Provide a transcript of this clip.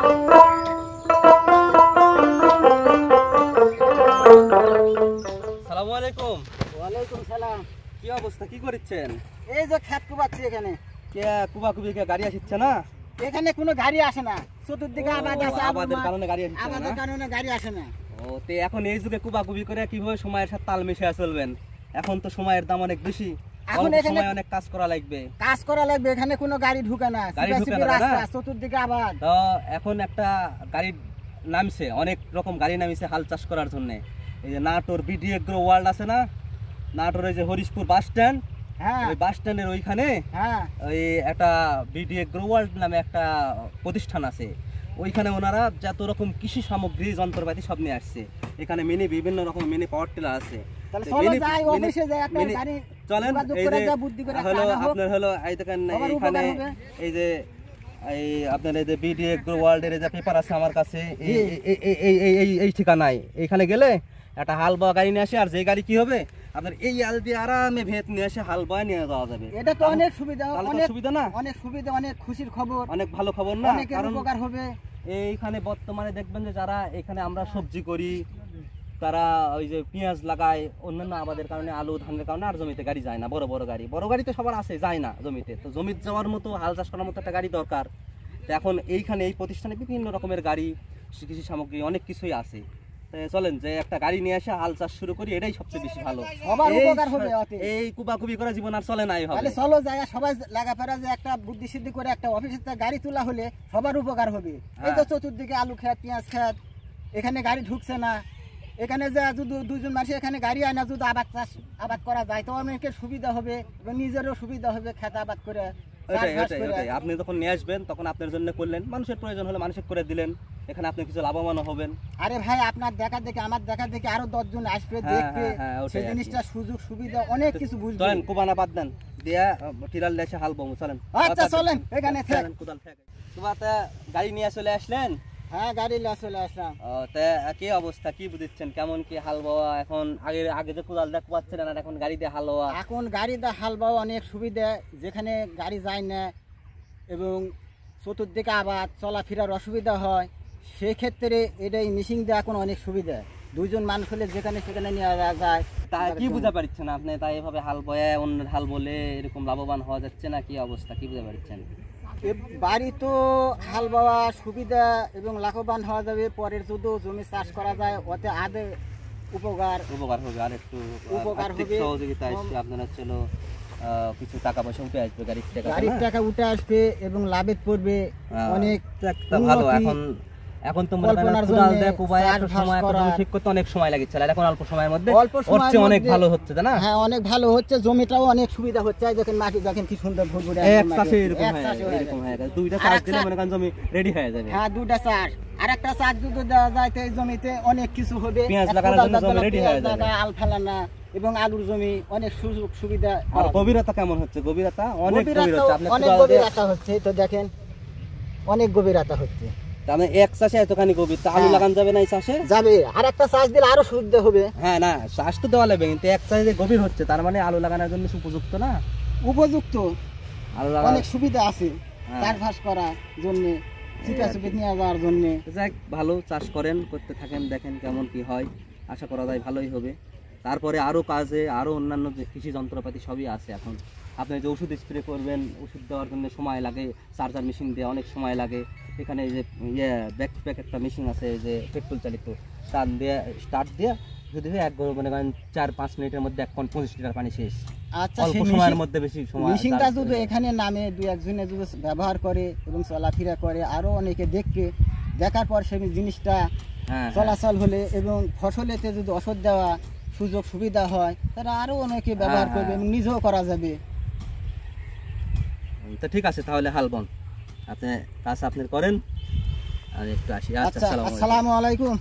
আসসালামু আলাইকুম। ওয়ালাইকুম সালাম। কি অবস্থা, কি করছেন? এই যে খেত কুবাচ্ছি এখানে। কে কুবাকুবি কে গাড়ি আসছে না? এখানে কোনো গাড়ি আসে না, চতুর্দিকে আবাদ আছে, আবাদের কারণে গাড়ি আসছে না। আবাদের কারণে গাড়ি আসে না। ও তে এখন এই যুগে কুবাকুবি করে কিভাবে সময়ের সাথে তাল মিশিয়ে চলবেন? এখন তো সময়ের দাম অনেক বেশি, এখন অল্প এখানে সময়ে অনেক কাজ করা লাগবে। কাজ করা লাগবে, এখানে কোনো গাড়ি ঢুকে না, গাড়ি ঢুকে সিপাসিপি না, রাস্তা, না? চতুর্দিকে আবাদ। তো এখন একটা গাড়ি নামছে, অনেক রকম গাড়ি নামিছে হাল চাষ করার জন্য। এই যে নাটোর বিডি এগ্রো ওয়ার্ল্ড আছে না, নাটোর এই যে হরিশপুর বাস স্ট্যান্ড, হ্যাঁ ওই বাস স্ট্যান্ডের ওইখানে হ্যাঁ ওই একটা বিডি এগ্রো ওয়ার্ল্ড নামে একটা প্রতিষ্ঠান আছে। ওইখানে ওনারা যত রকম কৃষি সামগ্রী যন্ত্রপাতি সব নিয়ে আসছে। এখানে বিভিন্ন রকম মিনি পাওয়ার টিলার আছে। তাহলে চলো যাই অফিসে যাই, একটা গাড়ি চলেন। যোগাযোগ এই করে যে যা বুদ্ধি করে হলো আনা হোক। আপনার হলো এই দেখেন সবার এখানে উপকার হবে। এই যে এই আপনার এই যে বিডি এগ্রো ওয়ার্ল্ডের যে পেপার আছে আমার কাছে, এই ঠিকানায় এইখানে গেলে একটা হাল বয়া গাড়ি নিয়ে আসে। আর যে গাড়ি কি হবে আপনার এই আল দিয়ে আরামে ভেত নিয়ে এসে হাল বয়া নিয়ে যাওয়া যাবে। এটা তো অনেক সুবিধা, অনেক সুবিধা না? অনেক সুবিধা, অনেক খুশির খবর, অনেক ভালো খবর না? অনেকের কারণ উপকার হবে। এইখানে বর্তমানে দেখবেন যে যারা এখানে আমরা সবজি করি, তারা ওই যে পেঁয়াজ লাগায়, অন্যান্য আবাদের কারণে আলু ধানের কারণে আর জমিতে গাড়ি যায় না। বড় বড় গাড়ি তো সবার আছে, যায় না জমিতে। তো জমিতে যাওয়ার মতো, হাল চাষ করার মতো একটা গাড়ি দরকার। তো এখন এইখানে এই প্রতিষ্ঠানে বিভিন্ন রকমের গাড়ি, কৃষি সামগ্রী অনেক কিছুই আছে। চলেন যে একটা গাড়ি নিয়ে এসে হাল চাষ শুরু করি, এটাই সবচেয়ে বেশি ভালো। সবার উপকার হবে ওতে। এই কুবাকুবি করা জীবন আর চলে না এইভাবে। তাহলে চলো জায়গা সবাই লাগাপড়া যে একটা বুদ্ধি সিদ্ধি করে একটা অফিসের থেকে গাড়ি তোলা হলে সবার উপকার হবে। এই তো চতুর্দিকে আলু ক্ষেত, পেঁয়াজ ক্ষেত, এখানে গাড়ি ঢুকছে না। এখানে যে যদি দুজন মানুষ এখানে গাড়ি আয় না, যদি আবাদ করা যায় তো অনেকের সুবিধা হবে এবং নিজেরও সুবিধা হবে খেত আবাদ করে। আপনি যখন নিয়ে আসবেন তখন আপনার জন্য করলেন, মানুষের প্রয়োজন হলে মানুষের করে দিলেন, এখানে আপনি কিছু লাভবান হবেন। আরে ভাই, আপনার দেখা দেখে আমার দেখা দেখে আরো 10 জন আসবে, দেখবে, সেই জিনিসটা সুযোগ সুবিধা অনেক কিছু বুঝবে। চলেন কুবানা বাদ দেন, দিয়া টিরাল দেশে হাল বমু। চলেন। আচ্ছা চলেন, এখানে কোদাল থেকে কুবাতে গাড়ি নিয়ে চলে আসলেন? হ্যাঁ, গাড়ি নিয়ে চলে আসলাম। তা কি অবস্থা, কি বুঝছেন, কেমন কি হাল বাওয়া? এখন আগে যে কোদাল দিয়ে কুবাচ্ছিলেন আর এখন গাড়ি দিয়ে হাল বাওয়া? এখন গাড়ি দিয়ে হাল বাওয়া অনেক সুবিধা, যেখানে গাড়ি যায় না এবং চতুর্দিকে আবার চলাফেরার অসুবিধা হয়, সেক্ষেত্রে এটাই মেশিন দিয়ে এখন অনেক সুবিধা। দুইজন মানুষ হলে যেখানে সেখানে নিয়ে যায়। তা কি বুঝা পারছেন আপনি? তাই এভাবে হাল বয়ে অন্যের হাল বলে এরকম লাভবান হওয়া যাচ্ছে না? কি অবস্থা, কি বুঝা পারছেন? বাড়ি তো হাল বাওয়া সুবিধা এবং লাভবান হওয়া যাবে। পরের যদি জমি চাষ করা যায় ওতে আদে উপকার হবে, আর একটু উপকার হবে, সহযোগিতা আসবে। আপনারা চলো কিছু টাকা পয়সা উঠে আসবে, গাড়ির টাকা উঠে আসবে এবং লাভে পড়বে অনেক ভালো। এখন তো মনে করেন কোদাল দিয়ে কুবায় একটা সময় ঠিক করতে অনেক সময় লাগছিল, আর এখন অল্প সময়ের মধ্যে হচ্ছে, অনেক ভালো হচ্ছে, তাই না? হ্যাঁ, অনেক ভালো হচ্ছে, জমিটাও অনেক সুবিধা হচ্ছে। দেখেন মাটি দেখেন কি সুন্দর ভুরভুরে, এক চাষে এরকম হয়ে গেছে। দুইটা চাষ দিলে মনে করেন জমি রেডি হয়ে যাবে। হ্যাঁ, দুইটা চাষ, আরেকটা চাষ যদি দেওয়া যায় তো এই জমিতে অনেক কিছু হবে। পেঁয়াজ লাগানোর জন্য জমি রেডি হয়ে যাবে, আল ফেলানা এবং আলুর জমি অনেক সুযোগ সুবিধা। আর গভীরতা কেমন হচ্ছে? গভীরতা অনেক অনেক গভীরতা হচ্ছে, তো দেখেন অনেক গভীরতা হচ্ছে। তাহলে এক চাষে এতখানি গভীর, তা আলু লাগানো যাবে না? এই চাষে যাবে, আর একটা চাষ দিলে আরো সুবিধা হবে। হ্যাঁ, না চাষ তো দেওয়া লাগবে, কিন্তু এক চাষে গভীর হচ্ছে তার মানে আলু লাগানোর জন্য উপযুক্ত না? উপযুক্ত, আলু অনেক সুবিধা আছে চাষবাস করার জন্য, চিপাচিপি নিয়ে যাওয়ার জন্য। যাক, ভালো চাষ করেন, করতে থাকেন, দেখেন কেমন কি হয়। আশা করা যায় ভালোই হবে। তারপরে আরো কাজে আরো অন্যান্য যে কৃষি যন্ত্রপাতি সবই আছে। এখন আপনি যে ওষুধ স্প্রে করবেন, ওষুধ দেওয়ার জন্য সময় লাগে, চার্জার মেশিন দিয়ে অনেক সময় লাগে। এখানে এই যে ব্যাকপ্যাক একটা মেশিন আছে যে পেট্রোল চালিত, টান দিয়ে স্টার্ট দিয়ে যদি এক মনে করেন 4-5 মিনিটের মধ্যে 1 পয়েন্ট 25 লিটার পানি শেষ। আচ্ছা, অল্প সময়ের মধ্যে বেশি সময়। মেশিনটা যদি এখানে নামে দুই একজনে যদি ব্যবহার করে এবং চলাফেরা করে, আরো অনেকে দেখবে, দেখার পর সেই জিনিসটা চলাচল হলে এবং ফসলেতে যদি ওষুধ দেওয়া সুযোগ সুবিধা হয়, তারা আরো অনেকে ব্যবহার করবে এবং নিজেও করা যাবে। তো ঠিক আছে, তাহলে হালবন আপনি কাজ আপনার করেন, আর একটু আসি। আচ্ছা, আসসালামু আলাইকুম।